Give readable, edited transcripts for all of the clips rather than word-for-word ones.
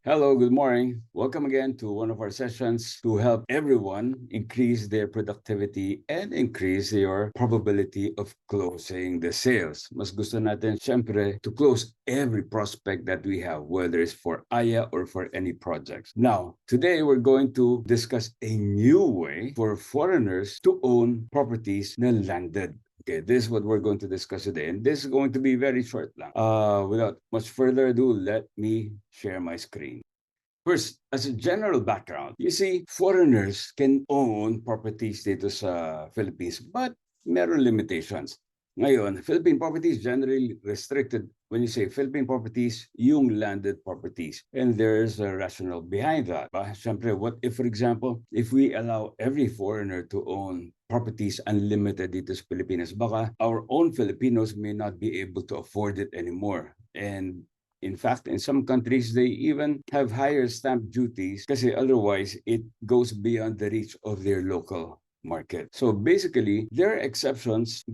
Hello, good morning. Welcome again to one of our sessions to help everyone increase their productivity and increase your probability of closing the sales. Mas gusto natin, syempre, to close every prospect that we have, whether it's for AYA or for any projects. Now, today we're going to discuss a new way for foreigners to own properties na landed. Okay, this is what we're going to discuss today, and this is going to be very short lang. Without much further ado, let me share my screen. First, as a general background, you see, foreigners can own properties dito sa Philippines, but meron limitations. Ngayon, Philippine properties generally restricted. When you say Philippine properties, yung landed properties. And there's a rationale behind that. Siyempre, what if, for example, if we allow every foreigner to own properties unlimited dito sa Pilipinas, baka our own Filipinos may not be able to afford it anymore. And in fact, in some countries, they even have higher stamp duties because otherwise it goes beyond the reach of their local market. So basically, there are exceptions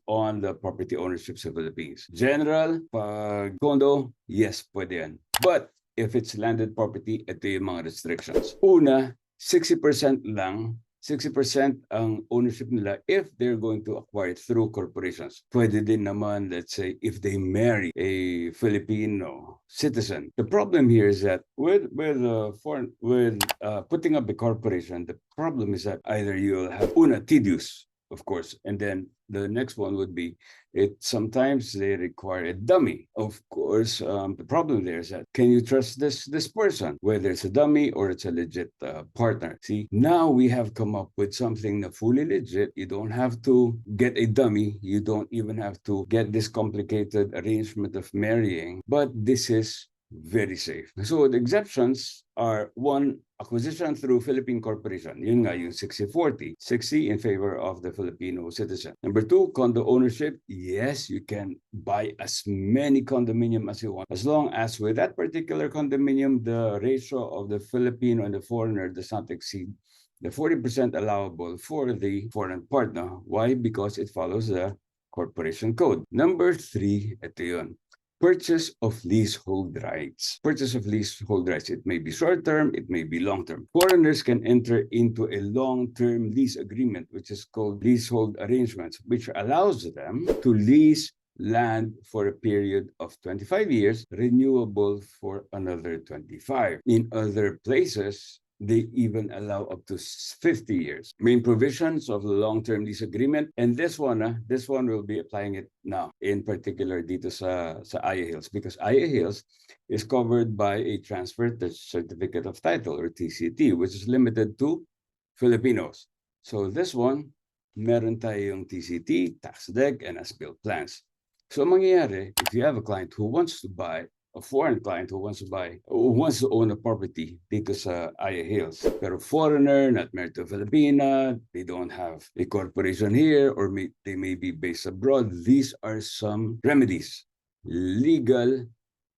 on the property ownership sa Philippines. General, pag condo, yes, pwede yan. But if it's landed property, ito yung mga restrictions. Una, 60% lang 60% ang ownership nila if they're going to acquire it through corporations. Pwede din naman, let's say, if they marry a Filipino citizen. The problem here is that with putting up a corporation, the problem is that either you'll have tedious, of course, and then the next one would be sometimes they require a dummy. Of course, the problem there is that can you trust this person, whether it's a dummy or it's a legit partner? See, now we have come up with something fully legit. You don't have to get a dummy. You don't even have to get this complicated arrangement of marrying, but this is very safe. So the exceptions are one, acquisition through Philippine corporation. Yun nga yung 60-40. 60 in favor of the Filipino citizen. Number two, condo ownership. Yes, you can buy as many condominium as you want. As long as with that particular condominium, the ratio of the Filipino and the foreigner does not exceed the 40% allowable for the foreign partner. Why? Because it follows the corporation code. Number three, ito yun. Purchase of leasehold rights. Purchase of leasehold rights. It may be short-term, it may be long-term. Foreigners can enter into a long-term lease agreement, which is called leasehold arrangements, which allows them to lease land for a period of 25 years, renewable for another 25. In other places, they even allow up to 50 years. Main provisions of the long-term lease agreement, and this one will be applying it now, in particular dito sa AYA Hills, because AYA Hills is covered by a transfer certificate of title, or TCT, which is limited to Filipinos. So this one, meron tayong TCT, tax deck, and as-built plans. So mangyayari, if you have a client who wants to buy, a foreign client who wants to own a property dito sa AYA Hills, pero foreigner, not married to a Filipina, they don't have a corporation here, or they may be based abroad, these are some remedies, legal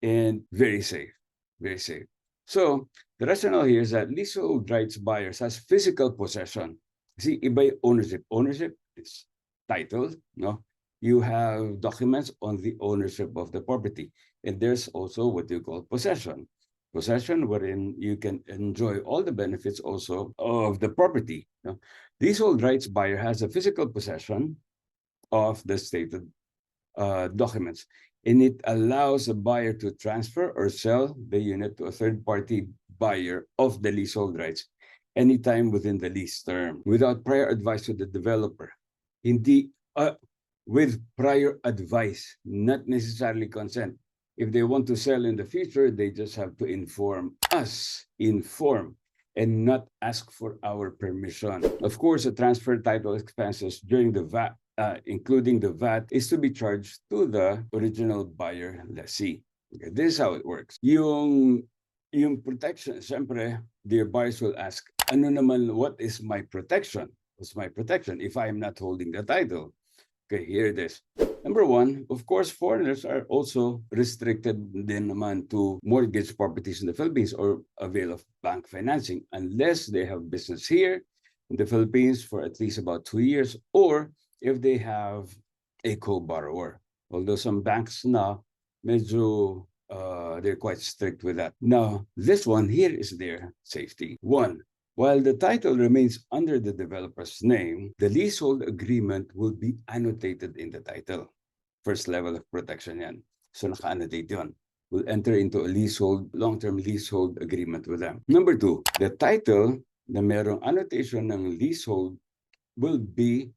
and very safe, very safe. So the rationale here is that leasehold rights buyers has physical possession. See, iba yung ownership. Ownership is title, no? You have documents on the ownership of the property. And there's also what you call possession. Possession wherein you can enjoy all the benefits also of the property. Leasehold rights buyer has a physical possession of the stated documents. And it allows the buyer to transfer or sell the unit to a third-party buyer of the leasehold rights anytime within the lease term without prior advice to the developer. With prior advice, not necessarily consent. If they want to sell in the future, they just have to inform us, and not ask for our permission. Of course, the transfer title expenses during the VAT, including the VAT, is to be charged to the original buyer lessee. Okay, this is how it works. Yung protection, siyempre, their buyers will ask, ano naman, what is my protection? What's my protection if I am not holding the title? Okay, here it is. Number one, of course, foreigners are also restricted din naman to mortgage properties in the Philippines or avail of bank financing unless they have business here in the Philippines for at least about 2 years, or if they have a co-borrower. Although some banks now, medyo, they're quite strict with that. Now, this one here is their safety. One, while the title remains under the developer's name, the leasehold agreement will be annotated in the title. First level of protection yan. So naka-annotate yun. Will enter into a leasehold, long-term leasehold agreement with them. Number two, the title na merong annotation ng leasehold will be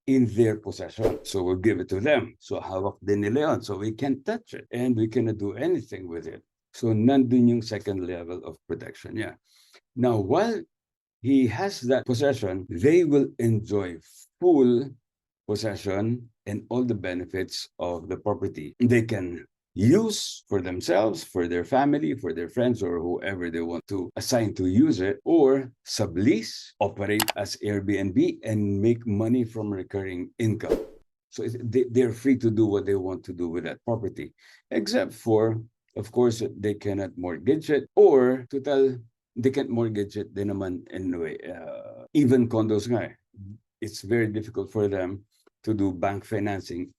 in their possession. So we'll give it to them. So hawak din nila yun. So we can't touch it and we cannot do anything with it. So nandun yung second level of protection. Yeah. Now, while he has that possession, they will enjoy full possession and all the benefits of the property. They can use for themselves, for their family, for their friends, or whoever they want to assign to use it, or sublease, operate as Airbnb, and make money from recurring income. So they're free to do what they want to do with that property, except for, of course, they cannot mortgage it, or total, they can't mortgage it din naman anyway. Even condos nga, it's very difficult for them to do bank financing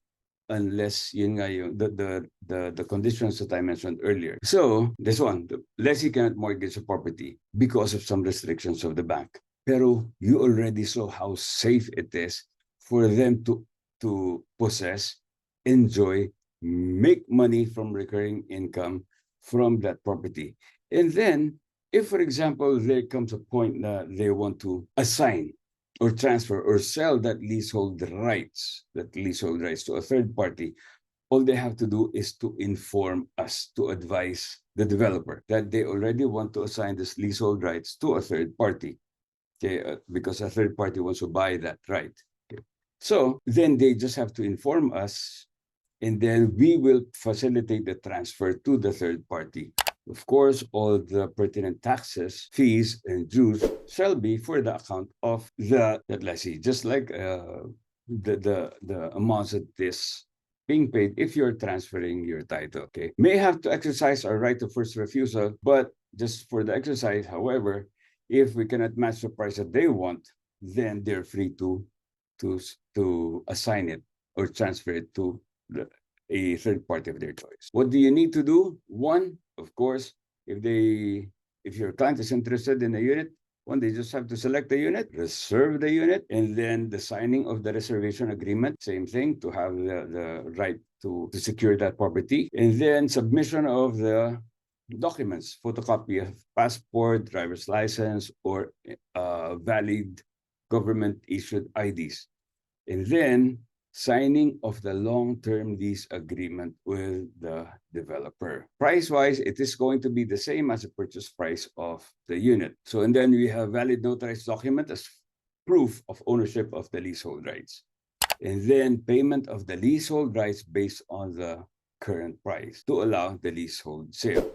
unless yun nga yung the conditions that I mentioned earlier. So this one, the lessee cannot mortgage a property because of some restrictions of the bank. Pero you already saw how safe it is for them to possess, enjoy, make money from recurring income from that property. And then, if, for example, there comes a point that they want to assign or transfer or sell that leasehold rights to a third party, all they have to do is to inform us, to advise the developer that they already want to assign this leasehold rights to a third party, okay, because a third party wants to buy that right. Okay. So then they just have to inform us, and then we will facilitate the transfer to the third party. Of course, all the pertinent taxes, fees, and dues shall be for the account of that lessee, just like the amounts that is being paid if you're transferring your title. Okay, may have to exercise our right of first refusal, but just for the exercise, however, if we cannot match the price that they want, then they're free to assign it or transfer it to a third party of their choice. What do you need to do? One, of course, if your client is interested in a unit, one, they just have to select the unit, reserve the unit, and then the signing of the reservation agreement, same thing, to have the right to secure that property, and then submission of the documents, photocopy of passport, driver's license, or valid government-issued IDs. And then signing of the long-term lease agreement with the developer. Price-wise, it is going to be the same as the purchase price of the unit. So, and then we have valid notarized document as proof of ownership of the leasehold rights. And then payment of the leasehold rights based on the current price to allow the leasehold sale.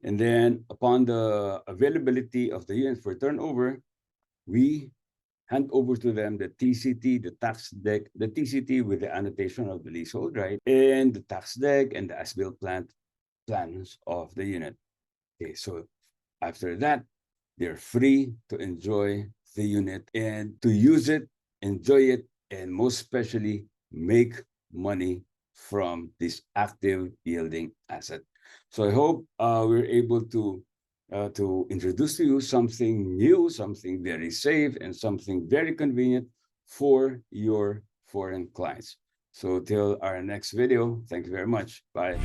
And then upon the availability of the unit for turnover, we hand over to them the TCT, the tax deck, the TCT with the annotation of the leasehold right, and the tax deck and the as-built plans of the unit. Okay, so after that, they're free to enjoy the unit and to use it, enjoy it, and most especially make money from this active yielding asset. So I hope we're able to introduce to you something new, something very safe, and something very convenient for your foreign clients. So till our next video, thank you very much. Bye.